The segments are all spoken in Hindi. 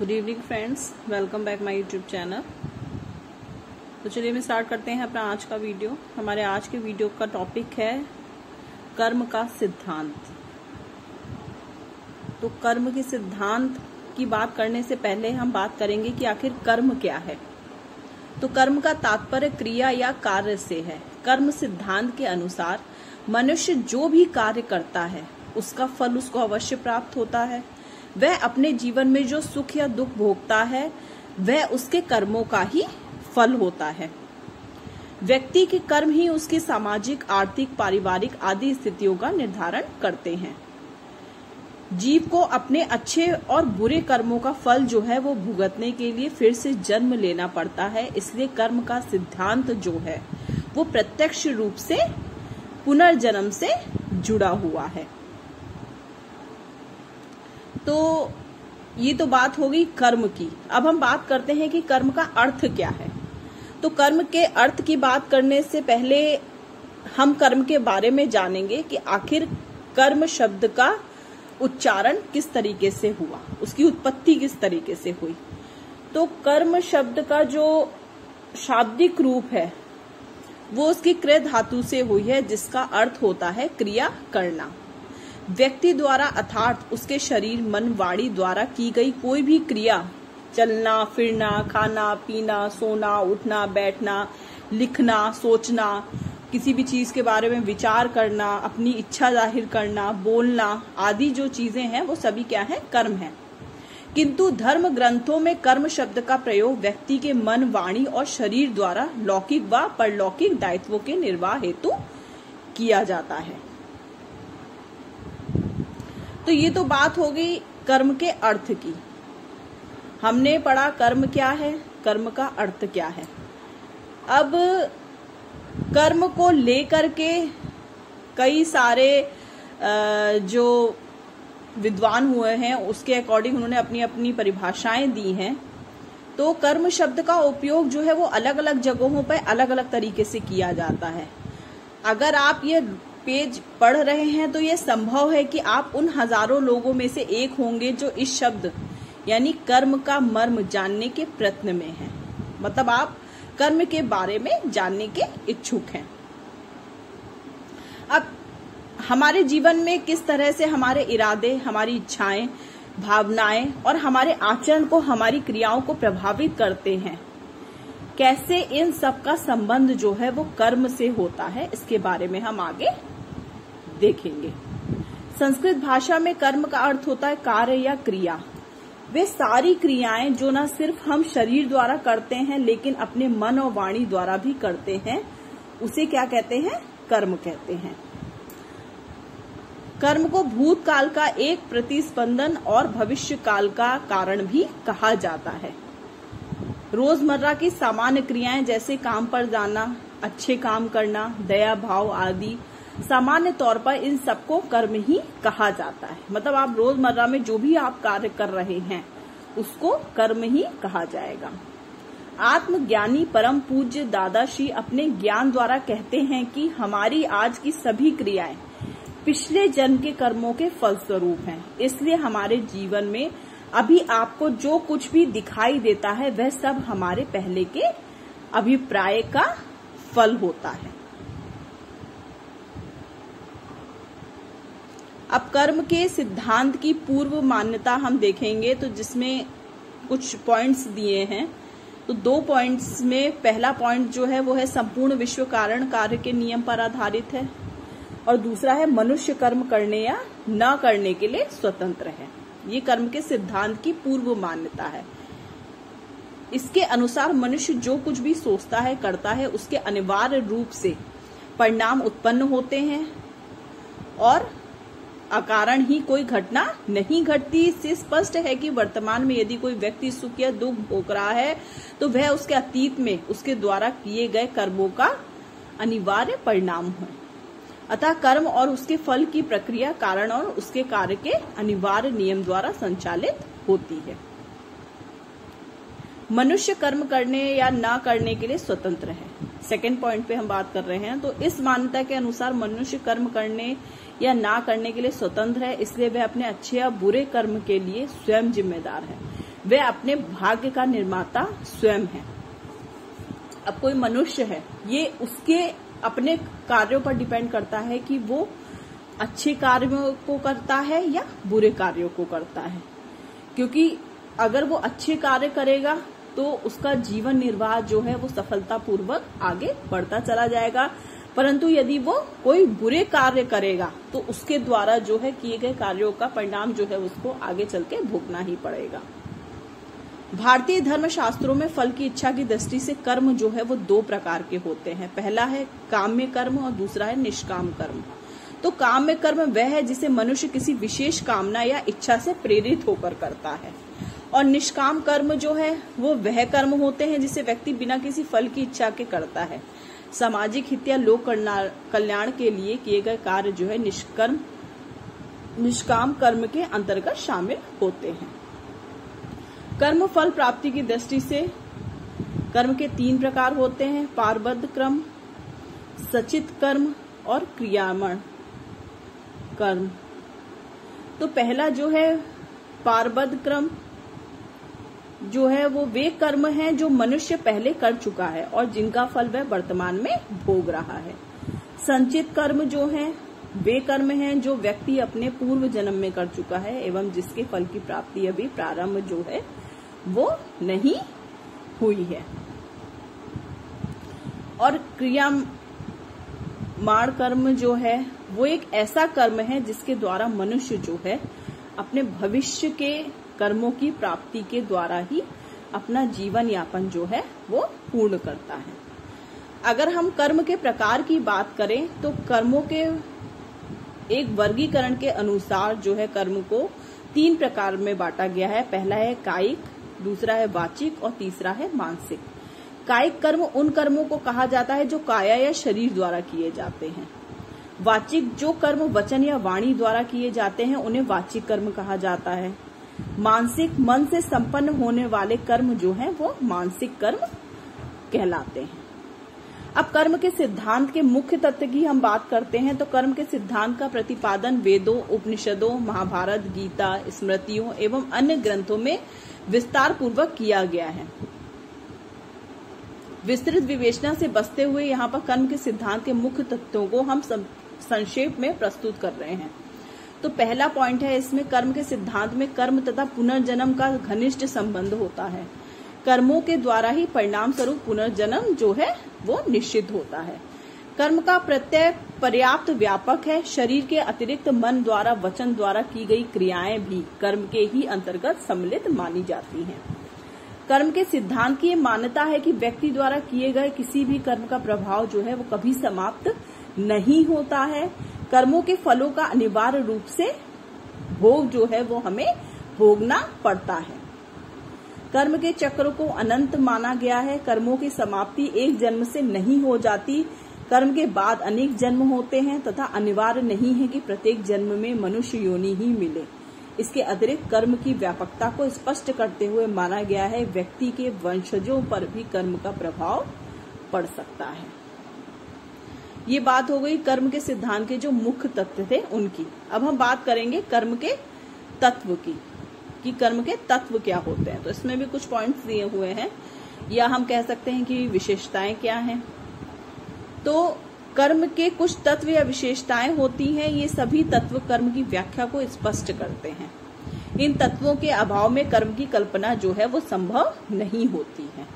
Good evening friends, welcome back my YouTube channel. तो चलिए मैं स्टार्ट करते हैं अपना आज का वीडियो। हमारे आज के वीडियो का टॉपिक है कर्म का सिद्धांत। तो कर्म के सिद्धांत की बात करने से पहले हम बात करेंगे कि आखिर कर्म क्या है। तो कर्म का तात्पर्य क्रिया या कार्य से है। कर्म सिद्धांत के अनुसार मनुष्य जो भी कार्य करता है उसका फल उसको अवश्य प्राप्त होता है। वह अपने जीवन में जो सुख या दुख भोगता है वह उसके कर्मों का ही फल होता है। व्यक्ति के कर्म ही उसकी सामाजिक, आर्थिक, पारिवारिक आदि स्थितियों का निर्धारण करते हैं। जीव को अपने अच्छे और बुरे कर्मों का फल जो है वो भुगतने के लिए फिर से जन्म लेना पड़ता है। इसलिए कर्म का सिद्धांत जो है वो प्रत्यक्ष रूप से पुनर्जन्म से जुड़ा हुआ है। तो ये तो बात हो गई कर्म की। अब हम बात करते हैं कि कर्म का अर्थ क्या है। तो कर्म के अर्थ की बात करने से पहले हम कर्म के बारे में जानेंगे कि आखिर कर्म शब्द का उच्चारण किस तरीके से हुआ, उसकी उत्पत्ति किस तरीके से हुई। तो कर्म शब्द का जो शाब्दिक रूप है वो उसकी क्रिया धातु से हुई है, जिसका अर्थ होता है क्रिया करना। व्यक्ति द्वारा अर्थात उसके शरीर, मन, वाणी द्वारा की गई कोई भी क्रिया, चलना फिरना, खाना पीना, सोना उठना, बैठना, लिखना, सोचना, किसी भी चीज के बारे में विचार करना, अपनी इच्छा जाहिर करना, बोलना आदि जो चीजें हैं वो सभी क्या है, कर्म है। किंतु धर्म ग्रंथों में कर्म शब्द का प्रयोग व्यक्ति के मन, वाणी और शरीर द्वारा लौकिक व परलौकिक दायित्वों के निर्वाह हेतु किया जाता है। तो ये तो बात हो गई कर्म के अर्थ की। हमने पढ़ा कर्म क्या है, कर्म का अर्थ क्या है। अब कर्म को लेकर के कई सारे जो विद्वान हुए हैं उसके अकॉर्डिंग उन्होंने अपनी अपनी परिभाषाएं दी हैं। तो कर्म शब्द का उपयोग जो है वो अलग अलग जगहों पर अलग अलग तरीके से किया जाता है। अगर आप ये पेज पढ़ रहे हैं तो ये संभव है कि आप उन हजारों लोगों में से एक होंगे जो इस शब्द यानी कर्म का मर्म जानने के प्रयत्न में हैं। मतलब आप कर्म के बारे में जानने के इच्छुक हैं। अब हमारे जीवन में किस तरह से हमारे इरादे, हमारी इच्छाएं, भावनाएं और हमारे आचरण को, हमारी क्रियाओं को प्रभावित करते हैं, कैसे इन सब का संबंध जो है वो कर्म से होता है, इसके बारे में हम आगे देखेंगे। संस्कृत भाषा में कर्म का अर्थ होता है कार्य या क्रिया। वे सारी क्रियाएं जो न सिर्फ हम शरीर द्वारा करते हैं लेकिन अपने मन और वाणी द्वारा भी करते हैं, उसे क्या कहते हैं, कर्म कहते हैं। कर्म को भूतकाल का एक प्रतिस्पंदन और भविष्य काल का कारण भी कहा जाता है। रोजमर्रा की सामान्य क्रियाएं जैसे काम पर जाना, अच्छे काम करना, दया भाव आदि, सामान्य तौर पर इन सबको कर्म ही कहा जाता है। मतलब आप रोजमर्रा में जो भी आप कार्य कर रहे हैं उसको कर्म ही कहा जाएगा। आत्मज्ञानी परम पूज्य दादा श्री अपने ज्ञान द्वारा कहते हैं कि हमारी आज की सभी क्रियाएं पिछले जन्म के कर्मों के फलस्वरूप हैं। इसलिए हमारे जीवन में अभी आपको जो कुछ भी दिखाई देता है वह सब हमारे पहले के अभिप्राय का फल होता है। अब कर्म के सिद्धांत की पूर्व मान्यता हम देखेंगे तो जिसमें कुछ पॉइंट्स दिए हैं। तो 2 पॉइंट्स में पहला पॉइंट जो है वो है संपूर्ण विश्व कारण कार्य के नियम पर आधारित है और दूसरा है मनुष्य कर्म करने या न करने के लिए स्वतंत्र है। ये कर्म के सिद्धांत की पूर्व मान्यता है। इसके अनुसार मनुष्य जो कुछ भी सोचता है, करता है, उसके अनिवार्य रूप से परिणाम उत्पन्न होते हैं और अकारण ही कोई घटना नहीं घटती। इससे स्पष्ट है कि वर्तमान में यदि कोई व्यक्ति सुख या दुख भोग रहा है तो वह उसके अतीत में उसके द्वारा किए गए कर्मों का अनिवार्य परिणाम है। अतः कर्म और उसके फल की प्रक्रिया कारण और उसके कार्य के अनिवार्य नियम द्वारा संचालित होती है। मनुष्य कर्म करने या न करने के लिए स्वतंत्र है। सेकंड पॉइंट पे हम बात कर रहे हैं। तो इस मान्यता के अनुसार मनुष्य कर्म करने या ना करने के लिए स्वतंत्र है, इसलिए वह अपने अच्छे या बुरे कर्म के लिए स्वयं जिम्मेदार है। वह अपने भाग्य का निर्माता स्वयं है। अब कोई मनुष्य है, ये उसके अपने कार्यों पर डिपेंड करता है कि वो अच्छे कार्यों को करता है या बुरे कार्यों को करता है। क्योंकि अगर वो अच्छे कार्य करेगा तो उसका जीवन निर्वाह जो है वो सफलतापूर्वक आगे बढ़ता चला जाएगा, परंतु यदि वो कोई बुरे कार्य करेगा तो उसके द्वारा जो है किए गए कार्यों का परिणाम जो है उसको आगे चल के भोगना ही पड़ेगा। भारतीय धर्म शास्त्रों में फल की इच्छा की दृष्टि से कर्म जो है वो दो प्रकार के होते हैं। पहला है काम्य कर्म और दूसरा है निष्काम कर्म। तो काम्य कर्म वह है जिसे मनुष्य किसी विशेष कामना या इच्छा से प्रेरित होकर करता है, और निष्काम कर्म जो है वो वह कर्म होते हैं जिसे व्यक्ति बिना किसी फल की इच्छा के करता है। सामाजिक हित या लोक कल्याण के लिए किए गए कार्य जो है निष्काम कर्म के अंतर्गत शामिल होते हैं। कर्म फल प्राप्ति की दृष्टि से कर्म के 3 प्रकार होते हैं: पारबद्ध कर्म, सचित कर्म और क्रियामण कर्म। तो पहला जो है पारबद्ध कर्म जो है वो वे कर्म हैं जो मनुष्य पहले कर चुका है और जिनका फल वह वर्तमान में भोग रहा है। संचित कर्म जो है वे कर्म हैं जो व्यक्ति अपने पूर्व जन्म में कर चुका है एवं जिसके फल की प्राप्ति अभी प्रारंभ जो है वो नहीं हुई है। और क्रियामाण कर्म जो है वो एक ऐसा कर्म है जिसके द्वारा मनुष्य जो है अपने भविष्य के कर्मों की प्राप्ति के द्वारा ही अपना जीवन यापन जो है वो पूर्ण करता है। अगर हम कर्म के प्रकार की बात करें तो कर्मों के एक वर्गीकरण के अनुसार जो है कर्म को 3 प्रकार में बांटा गया है। पहला है कायिक, दूसरा है वाचिक और तीसरा है मानसिक। कायिक कर्म उन कर्मों को कहा जाता है जो काया या शरीर द्वारा किए जाते हैं। वाचिक जो कर्म वचन या वाणी द्वारा किए जाते हैं उन्हें वाचिक कर्म कहा जाता है। मानसिक मन से संपन्न होने वाले कर्म जो हैं वो मानसिक कर्म कहलाते हैं। अब कर्म के सिद्धांत के मुख्य तत्व की हम बात करते हैं तो कर्म के सिद्धांत का प्रतिपादन वेदों, उपनिषदों, महाभारत, गीता, स्मृतियों एवं अन्य ग्रंथों में विस्तार पूर्वक किया गया है। विस्तृत विवेचना से बचते हुए यहाँ पर कर्म के सिद्धांत के मुख्य तत्वों को हम संक्षेप में प्रस्तुत कर रहे हैं। तो पहला पॉइंट है इसमें कर्म के सिद्धांत में कर्म तथा पुनर्जन्म का घनिष्ठ संबंध होता है। कर्मों के द्वारा ही परिणाम स्वरूप पुनर्जन्म जो है वो निश्चित होता है। कर्म का प्रत्यय पर्याप्त व्यापक है। शरीर के अतिरिक्त मन द्वारा, वचन द्वारा की गई क्रियाएं भी कर्म के ही अंतर्गत सम्मिलित मानी जाती हैं। कर्म के सिद्धांत की मान्यता है कि व्यक्ति द्वारा किए गए किसी भी कर्म का प्रभाव जो है वो कभी समाप्त नहीं होता है। कर्मों के फलों का अनिवार्य रूप से भोग जो है वो हमें भोगना पड़ता है। कर्म के चक्र को अनंत माना गया है। कर्मों की समाप्ति एक जन्म से नहीं हो जाती। कर्म के बाद अनेक जन्म होते हैं तथा अनिवार्य नहीं है कि प्रत्येक जन्म में मनुष्य योनि ही मिले। इसके अतिरिक्त कर्म की व्यापकता को स्पष्ट करते हुए माना गया है व्यक्ति के वंशजों पर भी कर्म का प्रभाव पड़ सकता है। ये बात हो गई कर्म के सिद्धांत के जो मुख्य तत्व थे उनकी। अब हम बात करेंगे कर्म के तत्व की कि कर्म के तत्व क्या होते हैं। तो इसमें भी कुछ पॉइंट्स दिए हुए हैं या हम कह सकते हैं कि विशेषताएं क्या हैं। तो कर्म के कुछ तत्व या विशेषताएं होती हैं। ये सभी तत्व कर्म की व्याख्या को स्पष्ट करते हैं। इन तत्वों के अभाव में कर्म की कल्पना जो है वो संभव नहीं होती है।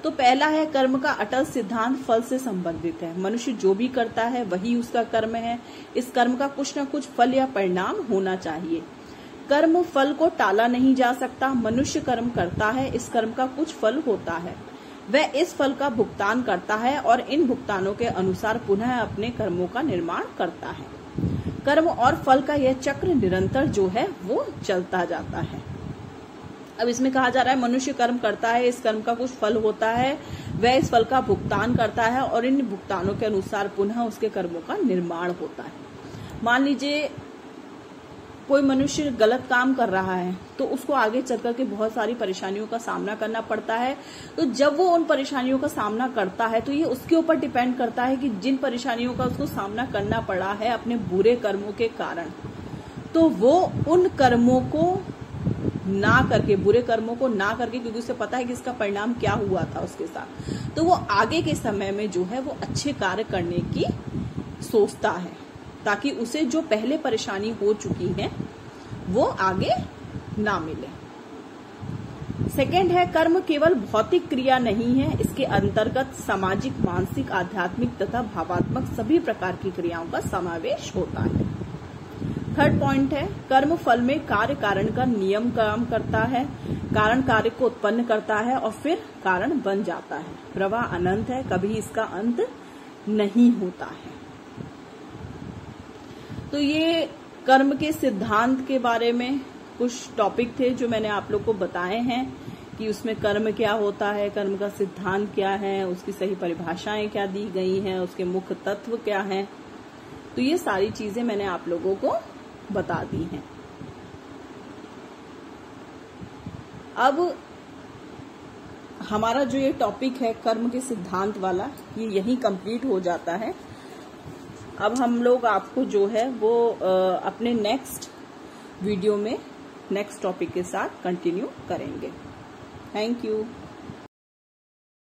तो पहला है कर्म का अटल सिद्धांत फल से संबंधित है। मनुष्य जो भी करता है वही उसका कर्म है। इस कर्म का कुछ न कुछ फल या परिणाम होना चाहिए। कर्म फल को टाला नहीं जा सकता। मनुष्य कर्म करता है, इस कर्म का कुछ फल होता है, वह इस फल का भुगतान करता है और इन भुगतानों के अनुसार पुनः अपने कर्मों का निर्माण करता है। कर्म और फल का यह चक्र निरंतर जो है वो चलता जाता है। अब इसमें कहा जा रहा है मनुष्य कर्म करता है, इस कर्म का कुछ फल होता है, वह इस फल का भुगतान करता है और इन भुगतानों के अनुसार पुनः उसके कर्मों का निर्माण होता है। मान लीजिए कोई मनुष्य गलत काम कर रहा है तो उसको आगे चल करके बहुत सारी परेशानियों का सामना करना पड़ता है। तो जब वो उन परेशानियों का सामना करता है तो ये उसके ऊपर डिपेंड करता है कि जिन परेशानियों का उसको सामना करना पड़ा है अपने बुरे कर्मों के कारण, तो वो उन कर्मों को ना करके, बुरे कर्मों को ना करके, क्योंकि उसे पता है कि इसका परिणाम क्या हुआ था उसके साथ, तो वो आगे के समय में जो है वो अच्छे कार्य करने की सोचता है, ताकि उसे जो पहले परेशानी हो चुकी है वो आगे ना मिले। सेकंड है, कर्म केवल भौतिक क्रिया नहीं है, इसके अंतर्गत सामाजिक, मानसिक, आध्यात्मिक तथा भावात्मक सभी प्रकार की क्रियाओं का समावेश होता है। थर्ड पॉइंट है, कर्म फल में कार्य कारण का नियम काम करता है, कारण कार्य को उत्पन्न करता है और फिर कारण बन जाता है। प्रवाह अनंत है, कभी इसका अंत नहीं होता है। तो ये कर्म के सिद्धांत के बारे में कुछ टॉपिक थे जो मैंने आप लोग को बताए हैं कि उसमें कर्म क्या होता है, कर्म का सिद्धांत क्या है, उसकी सही परिभाषाएं क्या दी गई हैं, उसके मुख्य तत्व क्या हैं। तो ये सारी चीजें मैंने आप लोगों को बता दी हैं। अब हमारा जो ये टॉपिक है कर्म के सिद्धांत वाला, ये यहीं कंप्लीट हो जाता है। अब हम लोग आपको जो है वो अपने नेक्स्ट वीडियो में नेक्स्ट टॉपिक के साथ कंटिन्यू करेंगे। Thank you.